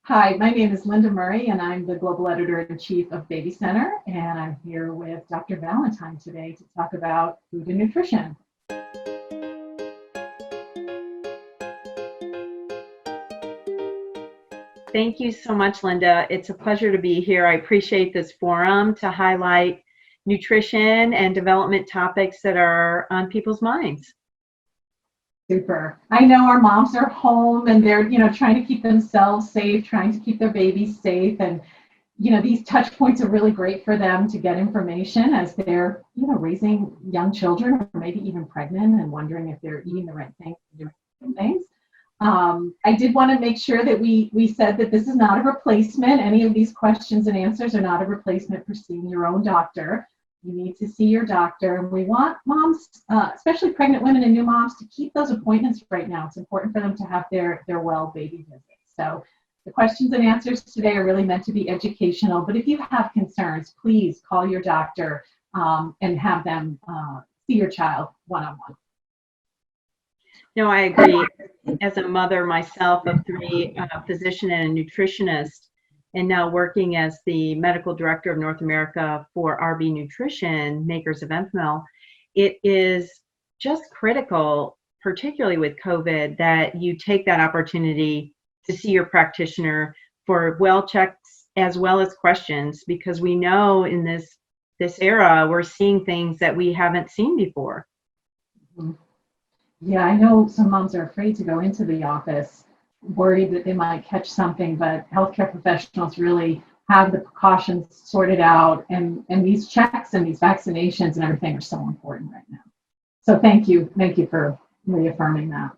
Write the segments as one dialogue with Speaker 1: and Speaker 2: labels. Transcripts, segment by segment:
Speaker 1: Hi, my name is Linda Murray, and I'm the Global Editor-in-Chief of Baby Center, and I'm here with Dr. Valentine today to talk about food and nutrition.
Speaker 2: Thank you so much, Linda. It's a pleasure to be here. I appreciate this forum to highlight nutrition and development topics that are on people's minds.
Speaker 1: Super. I know our moms are home and they're, trying to keep themselves safe, trying to keep their babies safe, and these touch points are really great for them to get information as they're, raising young children or maybe even pregnant and wondering if they're eating the right things and doing the right things. I did want to make sure that we said that this is not a replacement. Any of these questions and answers are not a replacement for seeing your own doctor. You need to see your doctor. And we want moms, especially pregnant women and new moms, to keep those appointments right now. It's important for them to have their well baby visits. So the questions and answers today are really meant to be educational. But if you have concerns, please call your doctor and have them see your child one-on-one.
Speaker 2: No, I agree. As a mother myself of three, a physician and a nutritionist, and now working as the medical director of North America for RB Nutrition, makers of Enfamil, it is just critical, particularly with COVID, that you take that opportunity to see your practitioner for well checks as well as questions, because we know in this era we're seeing things that we haven't seen before.
Speaker 1: Mm-hmm. Yeah, I know some moms are afraid to go into the office, worried that they might catch something, but healthcare professionals really have the precautions sorted out, and these checks and these vaccinations and everything are so important right now. So thank you for reaffirming that.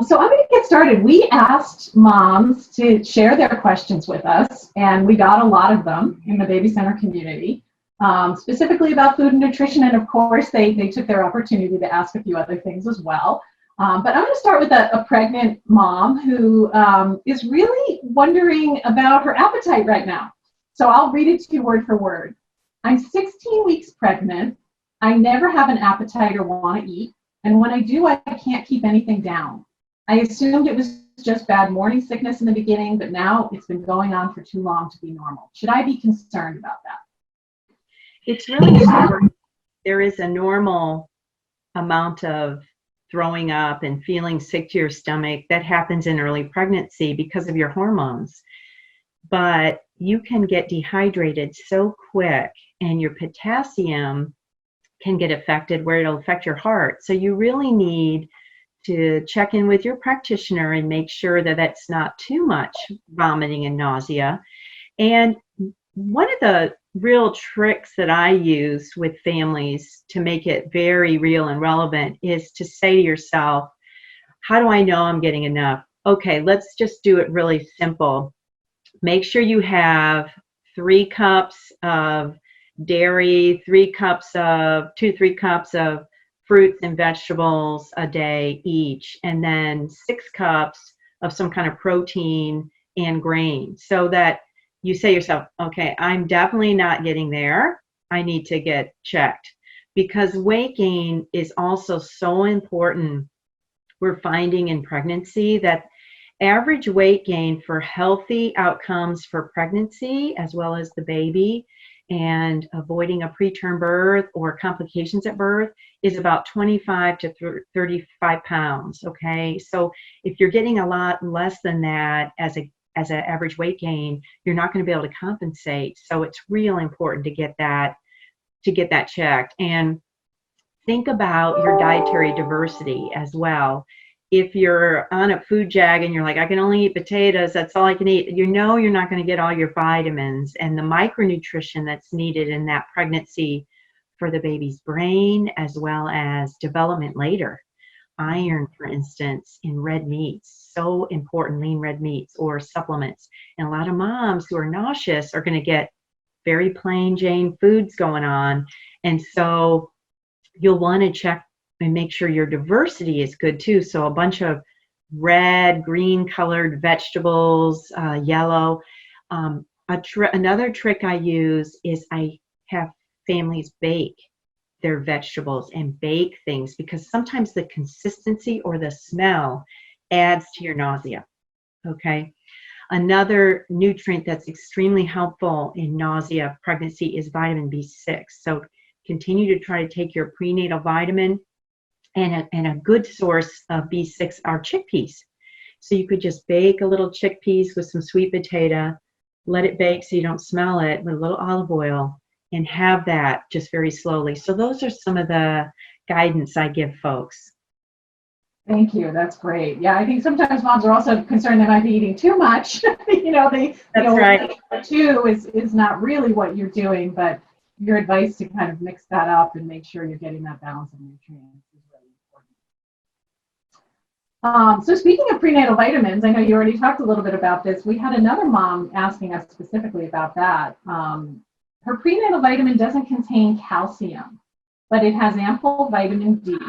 Speaker 1: So I'm going to get started. We asked moms to share their questions with us, and we got a lot of them in the Baby Center community. Specifically about food and nutrition, and of course they took their opportunity to ask a few other things as well. But I'm going to start with a pregnant mom who is really wondering about her appetite right now. So I'll read it to you word for word. I'm 16 weeks pregnant. I never have an appetite or want to eat, and when I do, I can't keep anything down. I assumed it was just bad morning sickness in the beginning, but now it's been going on for too long to be normal. Should I be concerned about that?
Speaker 2: It's really important. There is a normal amount of throwing up and feeling sick to your stomach that happens in early pregnancy because of your hormones. But you can get dehydrated so quick, and your potassium can get affected where it'll affect your heart. So you really need to check in with your practitioner and make sure that that's not too much vomiting and nausea. And one of the real tricks that I use with families to make it very real and relevant is to say to yourself, how do I know I'm getting enough? Okay, let's just do it really simple. Make sure you have 3 cups of dairy, 3 cups of 3 cups of fruits and vegetables a day each, and then 6 cups of some kind of protein and grain, so that you say to yourself, okay, I'm definitely not getting there. I need to get checked, because weight gain is also so important. We're finding in pregnancy that average weight gain for healthy outcomes for pregnancy as well as the baby and avoiding a preterm birth or complications at birth is about 25 to 35 pounds. Okay, so if you're getting a lot less than that as an average weight gain, you're not going to be able to compensate. So it's really important to get that checked. And think about your dietary diversity as well. If you're on a food jag and you're like, I can only eat potatoes, that's all I can eat, you're not going to get all your vitamins and the micronutrition that's needed in that pregnancy for the baby's brain as well as development later. Iron, for instance, in red meats, so important, lean red meats or supplements. And a lot of moms who are nauseous are going to get very plain Jane foods going on. And so you'll want to check and make sure your diversity is good too. So a bunch of red, green colored vegetables, yellow. Another trick I use is I have families bake their vegetables and bake things, because sometimes the consistency or the smell adds to your nausea. Okay. Another nutrient that's extremely helpful in nausea, pregnancy, is vitamin B6. So continue to try to take your prenatal vitamin, and a good source of B6 are chickpeas. So you could just bake a little chickpeas with some sweet potato, let it bake so you don't smell it, with a little olive oil, and have that just very slowly. So those are some of the guidance I give folks.
Speaker 1: Thank you. That's great. Yeah, I think sometimes moms are also concerned they might be eating too much. The
Speaker 2: That's
Speaker 1: old
Speaker 2: right.
Speaker 1: two is not really what you're doing, but your advice to kind of mix that up and make sure you're getting that balance of nutrients is really important. So speaking of prenatal vitamins, I know you already talked a little bit about this. We had another mom asking us specifically about that. Her prenatal vitamin doesn't contain calcium, but it has ample vitamin D.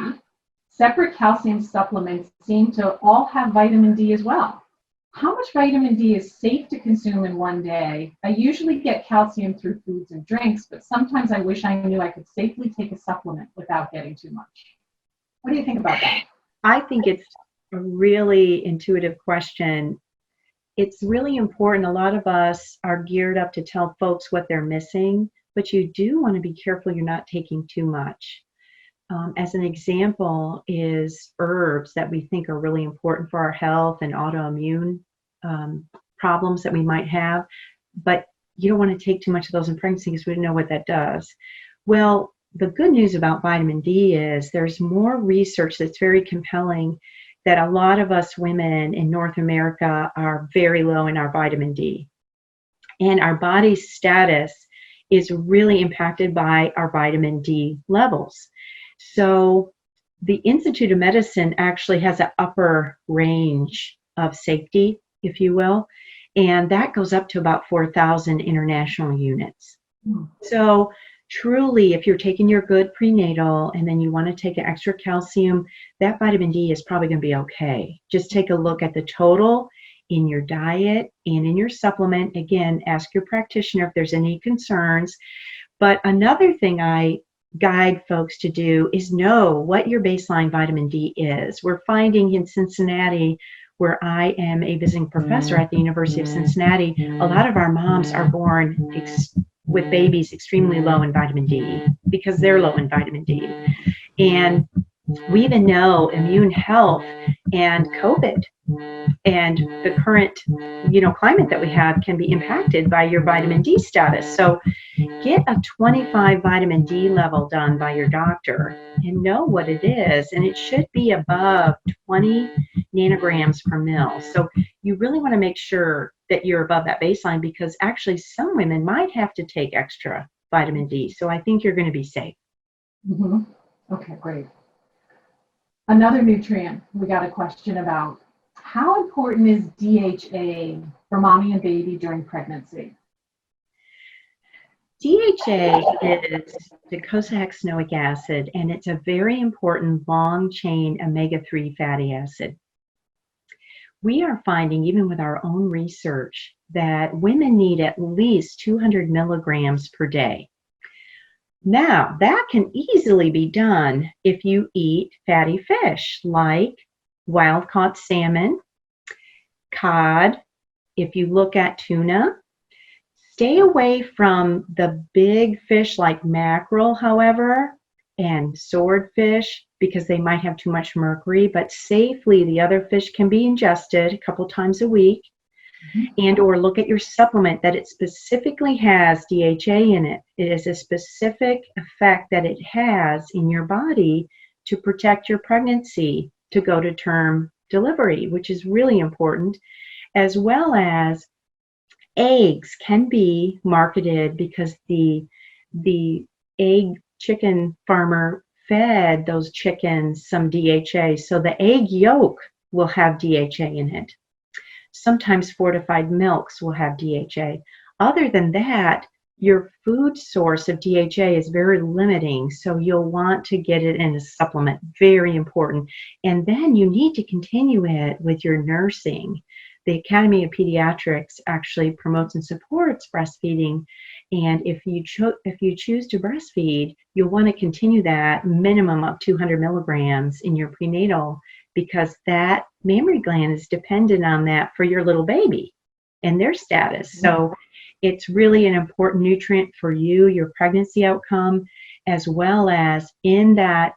Speaker 1: Separate calcium supplements seem to all have vitamin D as well. How much vitamin D is safe to consume in one day? I usually get calcium through foods and drinks, but sometimes I wish I knew I could safely take a supplement without getting too much. What do you think about that?
Speaker 2: I think it's a really intuitive question. It's really important. A lot of us are geared up to tell folks what they're missing, but you do want to be careful you're not taking too much. As an example is herbs that we think are really important for our health and autoimmune problems that we might have, but you don't want to take too much of those in pregnancy because we don't know what that does. Well, the good news about vitamin D is there's more research that's very compelling that a lot of us women in North America are very low in our vitamin D. And our body's status is really impacted by our vitamin D levels. So the Institute of Medicine actually has an upper range of safety, if you will, and that goes up to about 4,000 international units. So truly, if you're taking your good prenatal and then you want to take an extra calcium, that vitamin D is probably going to be okay. Just take a look at the total in your diet and in your supplement. Again, ask your practitioner if there's any concerns. But another thing I guide folks to do is know what your baseline vitamin D is. We're finding in Cincinnati, where I am a visiting professor at the University of Cincinnati, a lot of our moms are born with babies extremely low in vitamin D because they're low in vitamin D. And we even know immune health and COVID and the current climate that we have can be impacted by your vitamin D status. So get a 25 vitamin D level done by your doctor and know what it is. And it should be above 20 nanograms per mil. So you really want to make sure that you're above that baseline because actually some women might have to take extra vitamin D. So I think you're going to be safe.
Speaker 1: Mm-hmm. Okay, great. Another nutrient we got a question about. How important is DHA for mommy and baby during pregnancy?
Speaker 2: DHA is docosahexaenoic acid, and it's a very important long-chain omega-3 fatty acid. We are finding, even with our own research, that women need at least 200 milligrams per day. Now, that can easily be done if you eat fatty fish like wild-caught salmon, cod. If you look at tuna, stay away from the big fish like mackerel, however, and swordfish because they might have too much mercury, but safely the other fish can be ingested a couple times a week. And or look at your supplement that it specifically has DHA in it. It is a specific effect that it has in your body to protect your pregnancy to go to term delivery, which is really important, as well as eggs can be marketed because the egg chicken farmer fed those chickens some DHA. So the egg yolk will have DHA in it. Sometimes fortified milks will have DHA. Other than that, your food source of DHA is very limiting, so you'll want to get it in a supplement. Very important. And then you need to continue it with your nursing. The Academy of Pediatrics actually promotes and supports breastfeeding. And if you choose to breastfeed, you'll want to continue that minimum of 200 milligrams in your prenatal because that mammary gland is dependent on that for your little baby. and their status. So it's really an important nutrient for you, your pregnancy outcome, as well as in that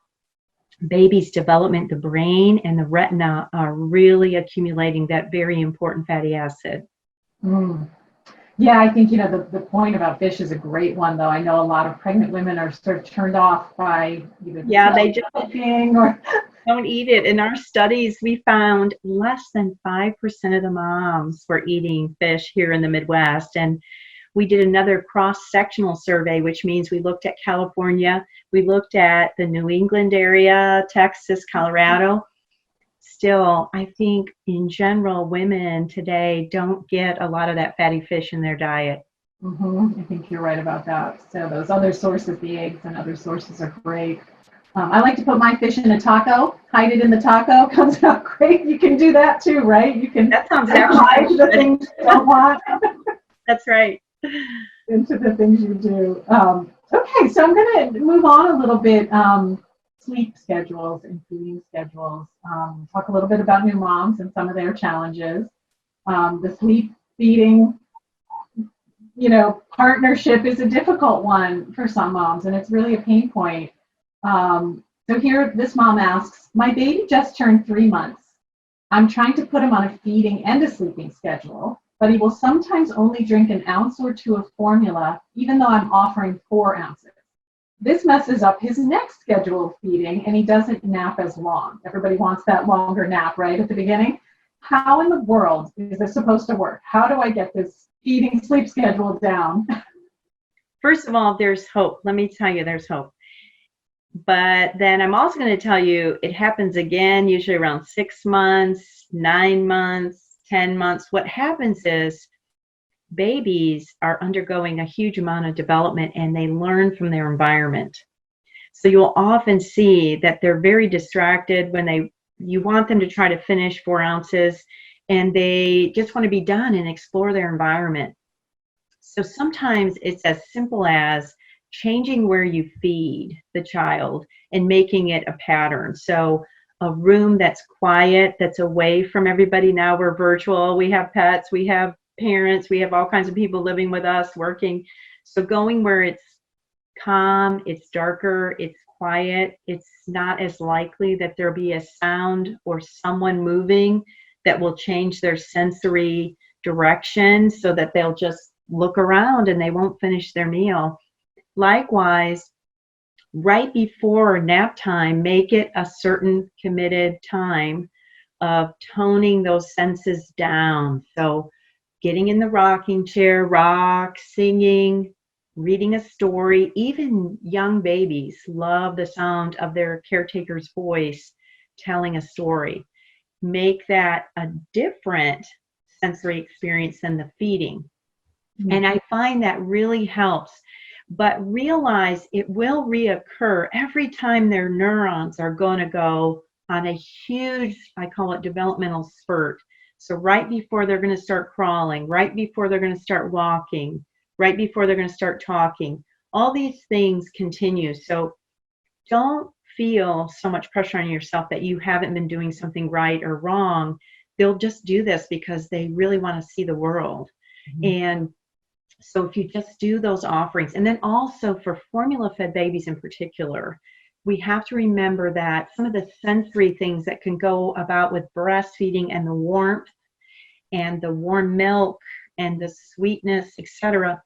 Speaker 2: baby's development. The brain and the retina are really accumulating that very important fatty acid.
Speaker 1: Mm. Yeah, I think, the point about fish is a great one, though. I know a lot of pregnant women are sort of turned off by either the
Speaker 2: Yeah,
Speaker 1: smell
Speaker 2: they
Speaker 1: of
Speaker 2: just
Speaker 1: cooking or.
Speaker 2: don't eat it. In our studies, we found less than 5% of the moms were eating fish here in the Midwest. And we did another cross-sectional survey, which means we looked at California, we looked at the New England area, Texas, Colorado. Still, I think in general, women today don't get a lot of that fatty fish in their diet.
Speaker 1: I think you're right about that. So those other sources, the eggs and other sources, are great. I like to put my fish in a taco, hide it in the taco, comes out great. You can do that too, right? You can
Speaker 2: That sounds
Speaker 1: hide the things you don't want
Speaker 2: That's right.
Speaker 1: into the things you do. Okay, so I'm going to move on a little bit. Sleep schedules and feeding schedules. Talk a little bit about new moms and some of their challenges. The sleep feeding, partnership is a difficult one for some moms, and it's really a pain point. So here, this mom asks, my baby just turned 3 months. I'm trying to put him on a feeding and a sleeping schedule, but he will sometimes only drink an ounce or two of formula, even though I'm offering 4 ounces. This messes up his next schedule of feeding, and he doesn't nap as long. Everybody wants that longer nap, right, at the beginning. How in the world is this supposed to work? How do I get this feeding sleep schedule down?
Speaker 2: First of all, there's hope. Let me tell you, there's hope. But then I'm also going to tell you it happens again, usually around 6 months, 9 months, 10 months. What happens is babies are undergoing a huge amount of development, and they learn from their environment. So you'll often see that they're very distracted when you want them to try to finish 4 ounces, and they just want to be done and explore their environment. So sometimes it's as simple as changing where you feed the child and making it a pattern. So a room that's quiet, that's away from everybody. Now we're virtual, we have pets, we have parents, we have all kinds of people living with us, working. So going where it's calm, it's darker, it's quiet, it's not as likely that there'll be a sound or someone moving that will change their sensory direction so that they'll just look around and they won't finish their meal. Likewise, right before nap time, make it a certain committed time of toning those senses down. So getting in the rocking chair, rock, singing, reading a story. Even young babies love the sound of their caretaker's voice telling a story. Make that a different sensory experience than the feeding. And I find that really helps. But realize it will reoccur every time their neurons are going to go on a huge, I call it developmental spurt. So right before they're going to start crawling, right before they're going to start walking, right before they're going to start talking, all these things continue. So don't feel so much pressure on yourself that you haven't been doing something right or wrong. They'll just do this because they really want to see the world. And so if you just do those offerings, and then also for formula-fed babies in particular, we have to remember that some of the sensory things that can go about with breastfeeding and the warmth and the warm milk and the sweetness, etc.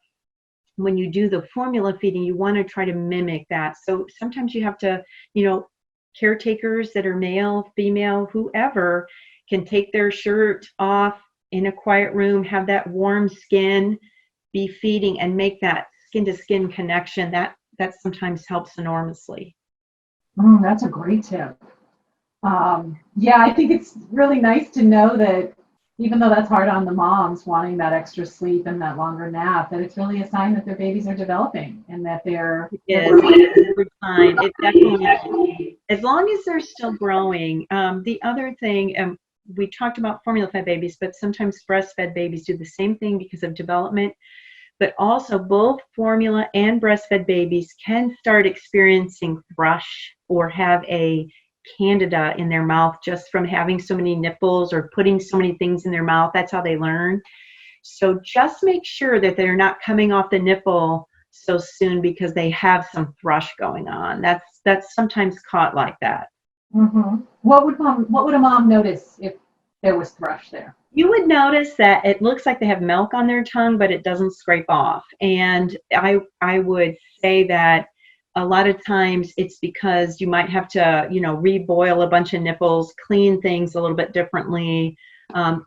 Speaker 2: When you do the formula feeding, you want to try to mimic that. So sometimes you have to, caretakers that are male, female, whoever, can take their shirt off in a quiet room, have that warm skin, be feeding, and make that skin to skin connection. That sometimes helps enormously.
Speaker 1: That's a great tip. I think it's really nice to know that even though that's hard on the moms wanting that extra sleep and that longer nap, that it's really a sign that their babies are developing and that they're.
Speaker 2: It is. It definitely, as long as they're still growing. The other thing, we talked about formula-fed babies, but sometimes breastfed babies do the same thing because of development. But also both formula and breastfed babies can start experiencing thrush or have a candida in their mouth just from having so many nipples or putting so many things in their mouth. That's how they learn. So just make sure that they're not coming off the nipple so soon because they have some thrush going on. That's sometimes caught like that.
Speaker 1: Mm-hmm. What would a mom notice if there was thrush there?
Speaker 2: You would notice that it looks like they have milk on their tongue, but it doesn't scrape off. And I would say that a lot of times it's because you might have to, reboil a bunch of nipples, clean things a little bit differently.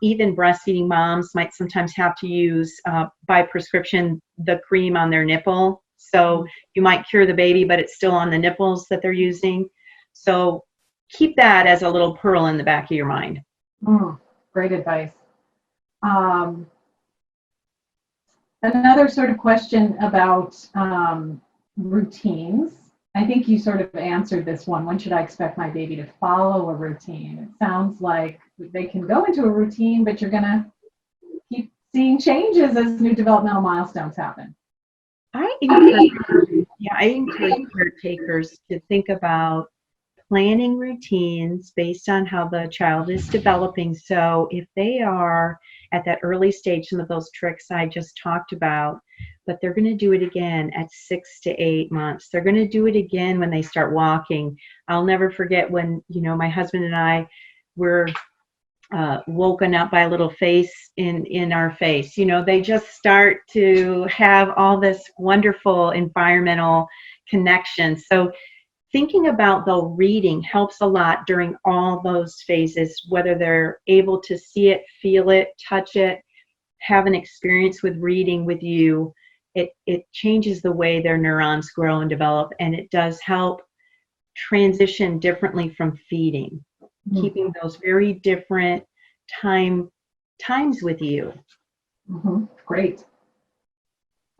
Speaker 2: Even breastfeeding moms might sometimes have to use, by prescription, the cream on their nipple. So you might cure the baby, but it's still on the nipples that they're using. So keep that as a little pearl in the back of your mind.
Speaker 1: Great advice. Um, Another sort of question about routines. I think you sort of answered this one. When should I expect my baby to follow a routine? It sounds like they can go into a routine, but you're going to keep seeing changes as new developmental milestones happen.
Speaker 2: I encourage caretakers to think about planning routines based on how the child is developing. So if they are at that early stage, some of those tricks I just talked about, but they're going to do it again at 6 to 8 months. They're going to do it again when they start walking. I'll never forget when, my husband and I were woken up by a little face in our face. They just start to have all this wonderful environmental connection. So thinking about the reading helps a lot during all those phases, whether they're able to see it, feel it, touch it, have an experience with reading with you. It changes the way their neurons grow and develop, and it does help transition differently from feeding, keeping those very different times with you.
Speaker 1: Great.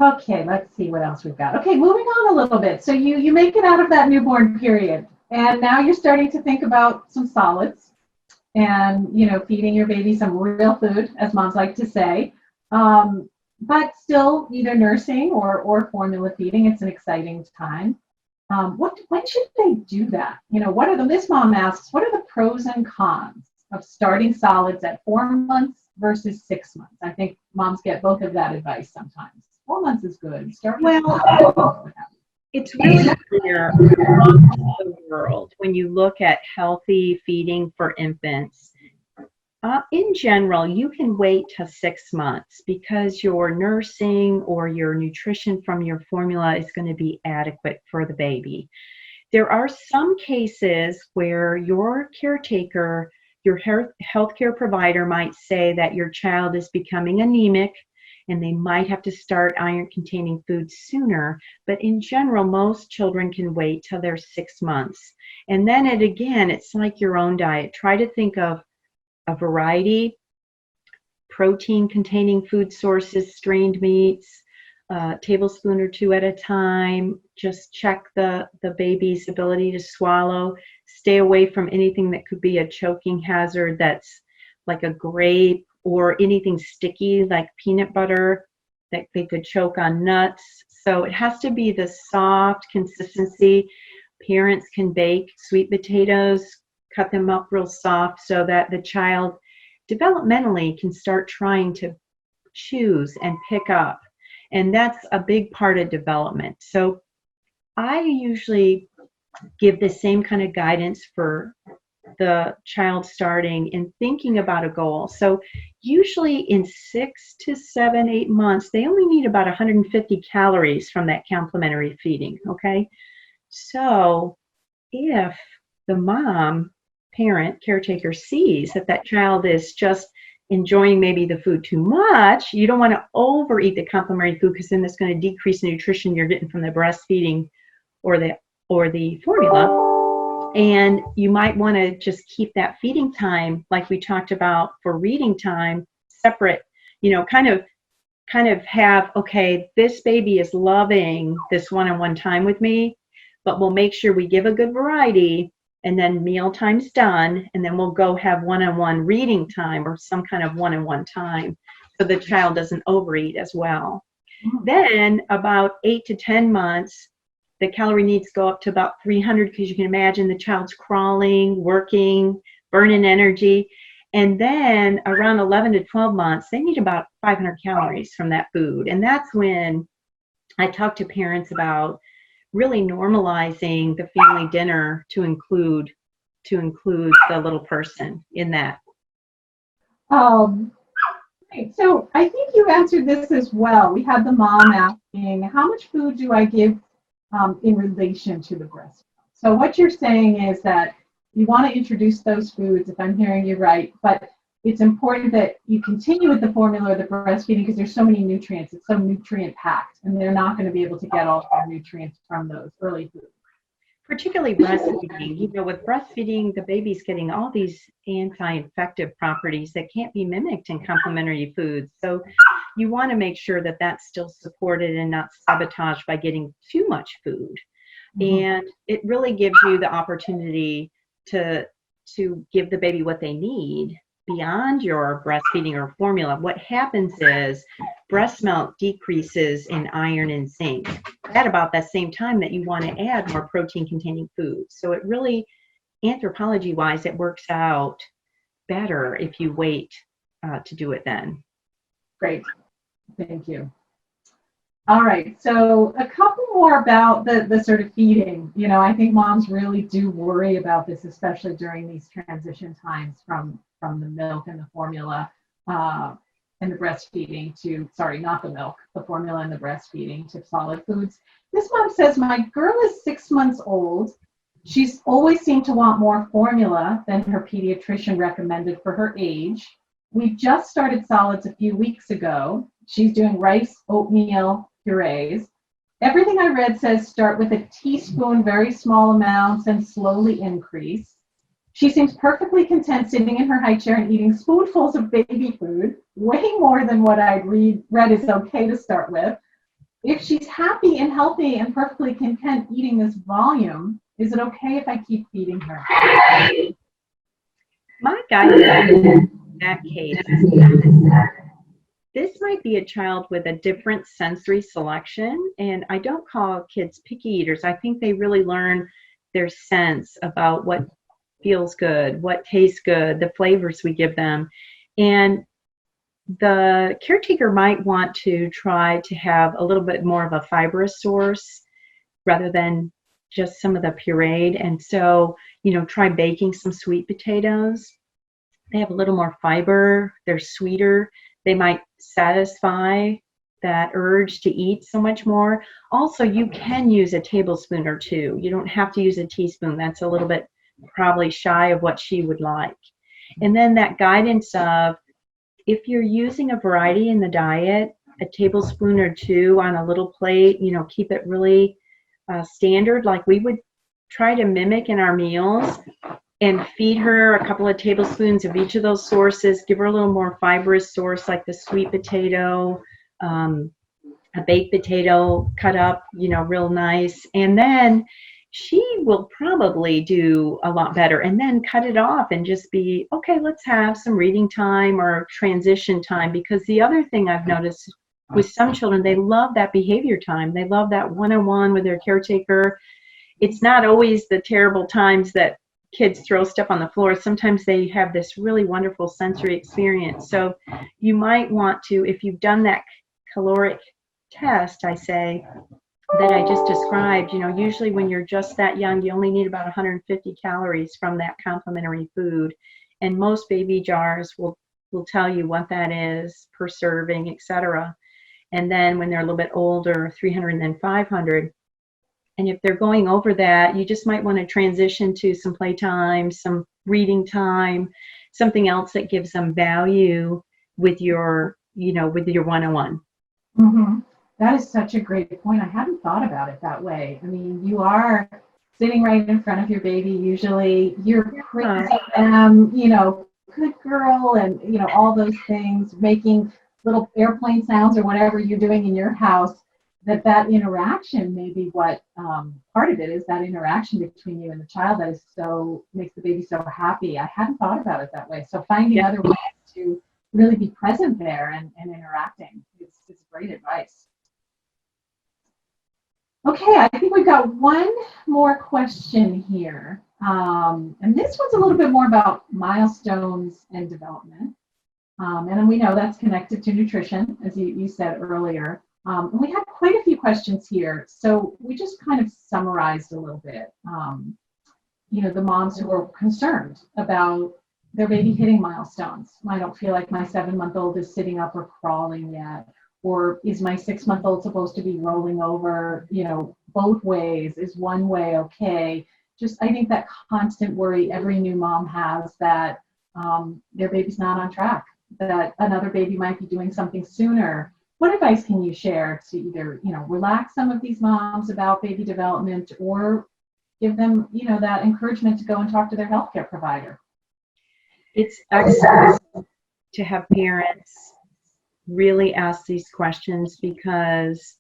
Speaker 1: Okay, let's see what else we've got. Okay, moving on a little bit. So you make it out of that newborn period, and now you're starting to think about some solids and, feeding your baby some real food, as moms like to say, but still either nursing or formula feeding. It's an exciting time. When should they do that? This mom asks, what are the pros and cons of starting solids at 4 months versus 6 months? I think moms get both of that advice sometimes. 4 months is good.
Speaker 2: It's really clear across the world when you look at healthy feeding for infants. In general, you can wait till 6 months because your nursing or your nutrition from your formula is going to be adequate for the baby. There are some cases where your caretaker, your healthcare provider might say that your child is becoming anemic and they might have to start iron-containing foods sooner. But in general, most children can wait till they're 6 months. And then it's like your own diet. Try to think of a variety, protein-containing food sources, strained meats, a tablespoon or 2 at a time. Just check the baby's ability to swallow. Stay away from anything that could be a choking hazard that's like a grape, or anything sticky like peanut butter that they could choke on, nuts. So it has to be the soft consistency. Parents can bake sweet potatoes, cut them up real soft so that the child developmentally can start trying to choose and pick up. And that's a big part of development. So I usually give the same kind of guidance for the child starting and thinking about a goal. So usually in 6 to 7, 8 months, they only need about 150 calories from that complementary feeding, okay? So if the mom, parent, caretaker sees that child is just enjoying maybe the food too much, you don't want to overeat the complementary food because then that's going to decrease the nutrition you're getting from the breastfeeding or the formula. And you might want to just keep that feeding time, like we talked about for reading time, separate, kind of have, okay, this baby is loving this one-on-one time with me, but we'll make sure we give a good variety, and then meal time's done, and then we'll go have one-on-one reading time or some kind of one-on-one time so the child doesn't overeat as well. Then about 8 to 10 months, the calorie needs go up to about 300 because you can imagine the child's crawling, working, burning energy. And then around 11 to 12 months, they need about 500 calories from that food. And that's when I talk to parents about really normalizing the family dinner to include the little person in that.
Speaker 1: Right. So I think you answered this as well. We had the mom asking, how much food do I give in relation to the breast milk? So what you're saying is that you want to introduce those foods, if I'm hearing you right, but it's important that you continue with the formula or the breastfeeding because there's so many nutrients. It's so nutrient packed, and they're not going to be able to get all the nutrients from those early foods.
Speaker 2: Particularly breastfeeding. You know, with breastfeeding, the baby's getting all these anti-infective properties that can't be mimicked in complementary foods. So you want to make sure that that's still supported and not sabotaged by getting too much food. And it really gives you the opportunity to give the baby what they need beyond your breastfeeding or formula. What happens is breast milk decreases in iron and zinc at about that same time that you want to add more protein containing foods. So it really, anthropology wise, it works out better if you wait to do it then.
Speaker 1: Great, thank you. All right, so a couple more about the sort of feeding. You know, I think moms really do worry about this, especially during these transition times from the milk and the formula and the breastfeeding to, sorry, not the milk, the formula and the breastfeeding to solid foods. This mom says, my girl is 6 months old. She's always seemed to want more formula than her pediatrician recommended for her age. We just started solids a few weeks ago. She's doing rice, oatmeal, purees. Everything I read says start with a teaspoon, very small amounts, and slowly increase. She seems perfectly content sitting in her high chair and eating spoonfuls of baby food, way more than what I'd read is okay to start with. If she's happy and healthy and perfectly content eating this volume, is it okay if I keep feeding her?
Speaker 2: My guidance in that case is this might be a child with a different sensory selection, and I don't call kids picky eaters. I think they really learn their sense about what feels good, what tastes good, the flavors we give them. And the caretaker might want to try to have a little bit more of a fibrous source rather than just some of the pureed. And so, you know, try baking some sweet potatoes. They have a little more fiber, they're sweeter. They might satisfy that urge to eat so much more. Also, you can use a tablespoon or two. You don't have to use a teaspoon. That's a little bit probably shy of what she would like. And then that guidance of, if you're using a variety in the diet, a tablespoon or two on a little plate, you know, keep it really standard, like we would try to mimic in our meals, and feed her a couple of tablespoons of each of those sources. Give her a little more fibrous source like the sweet potato, a baked potato cut up, you know, real nice. And then she will probably do a lot better. And then cut it off and just be, okay, let's have some reading time or transition time. Because the other thing I've noticed with some children, they love that behavior time. They love that one-on-one with their caretaker. It's not always the terrible times that kids throw stuff on the floor. Sometimes they have this really wonderful sensory experience. So you might want to, if you've done that caloric test, I say, that I just described, you know, usually when you're just that young, you only need about 150 calories from that complementary food. And most baby jars will tell you what that is per serving, etc. And then when they're a little bit older, 300 and then 500. And if they're going over that, you just might want to transition to some playtime, some reading time, something else that gives them value with your, you know, with your one-on-one.
Speaker 1: Mm-hmm. That is such a great point. I hadn't thought about it that way. I mean, you are sitting right in front of your baby. Usually you're praising them, you know, good girl, and, you know, all those things, making little airplane sounds or whatever you're doing in your house. That interaction may be what part of it is, that interaction between you and the child that is so, makes the baby so happy. I hadn't thought about it that way. So finding other ways to really be present there and interacting is great advice. Okay, I think we've got one more question here. And this one's a little bit more about milestones and development. And then we know that's connected to nutrition, as you said earlier. And we had quite a few questions here. So we just kind of summarized a little bit. The moms who are concerned about their baby hitting milestones. I don't feel like my 7-month-old is sitting up or crawling yet. Or is my 6-month-old supposed to be rolling over, both ways? Is one way okay? Just, I think that constant worry every new mom has that their baby's not on track, that another baby might be doing something sooner. What advice can you share to either, relax some of these moms about baby development or give them, that encouragement to go and talk to their healthcare provider?
Speaker 2: It's excellent to have parents really ask these questions because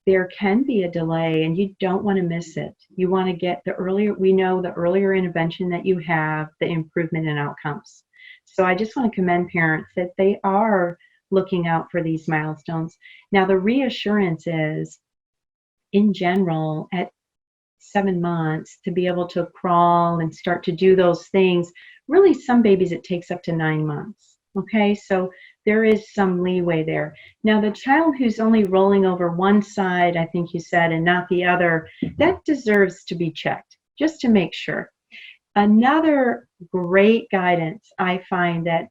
Speaker 2: there can be a delay and you don't want to miss it. You want to get the earlier intervention that you have, the improvement in outcomes. So I just want to commend parents that they are looking out for these milestones. Now, the reassurance is, in general, at 7 months, to be able to crawl and start to do those things, really some babies it takes up to 9 months. Okay, so there is some leeway there. Now, the child who's only rolling over one side, I think you said, and not the other, that deserves to be checked, just to make sure. Another great guidance I find that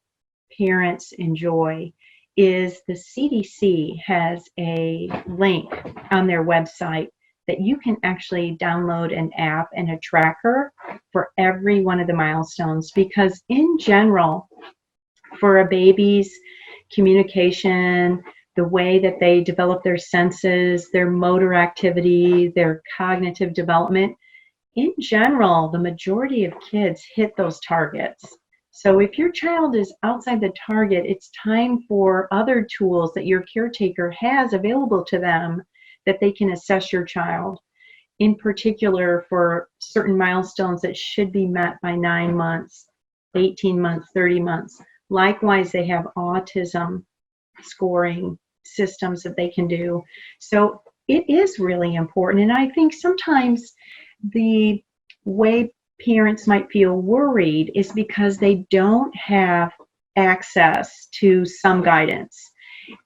Speaker 2: parents enjoy is the CDC has a link on their website that you can actually download an app and a tracker for every one of the milestones, because in general, for a baby's communication, the way that they develop their senses, their motor activity, their cognitive development, in general, the majority of kids hit those targets. So if your child is outside the target, it's time for other tools that your caretaker has available to them that they can assess your child. In particular, for certain milestones that should be met by 9 months, 18 months, 30 months. Likewise, they have autism scoring systems that they can do. So it is really important. And I think sometimes the way parents might feel worried is because they don't have access to some guidance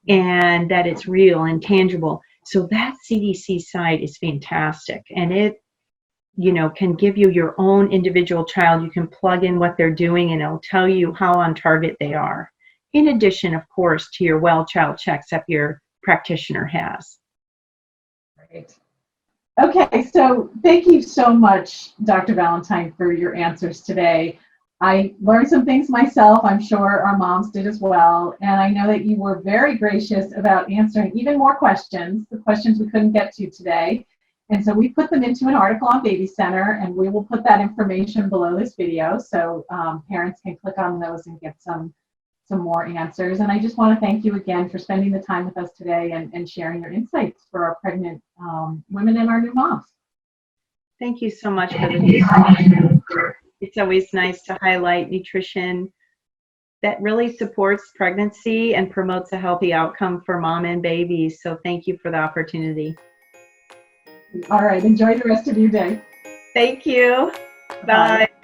Speaker 2: and that it's real and tangible. So that CDC site is fantastic, and it can give you your own individual child. You can plug in what they're doing and it'll tell you how on target they are. In addition, of course, to your well child checks that your practitioner has.
Speaker 1: Great. Okay, so thank you so much, Dr. Valentine, for your answers today. I learned some things myself. I'm sure our moms did as well. And I know that you were very gracious about answering even more questions, the questions we couldn't get to today. And so we put them into an article on Baby Center, and we will put that information below this video so parents can click on those and get some more answers. And I just want to thank you again for spending the time with us today and sharing your insights for our pregnant women and our new moms.
Speaker 2: Thank you so much for the discussion. It's always nice to highlight nutrition that really supports pregnancy and promotes a healthy outcome for mom and babies. So thank you for the opportunity.
Speaker 1: All right, enjoy the rest of your day.
Speaker 2: Thank you.
Speaker 1: Bye.
Speaker 2: Bye.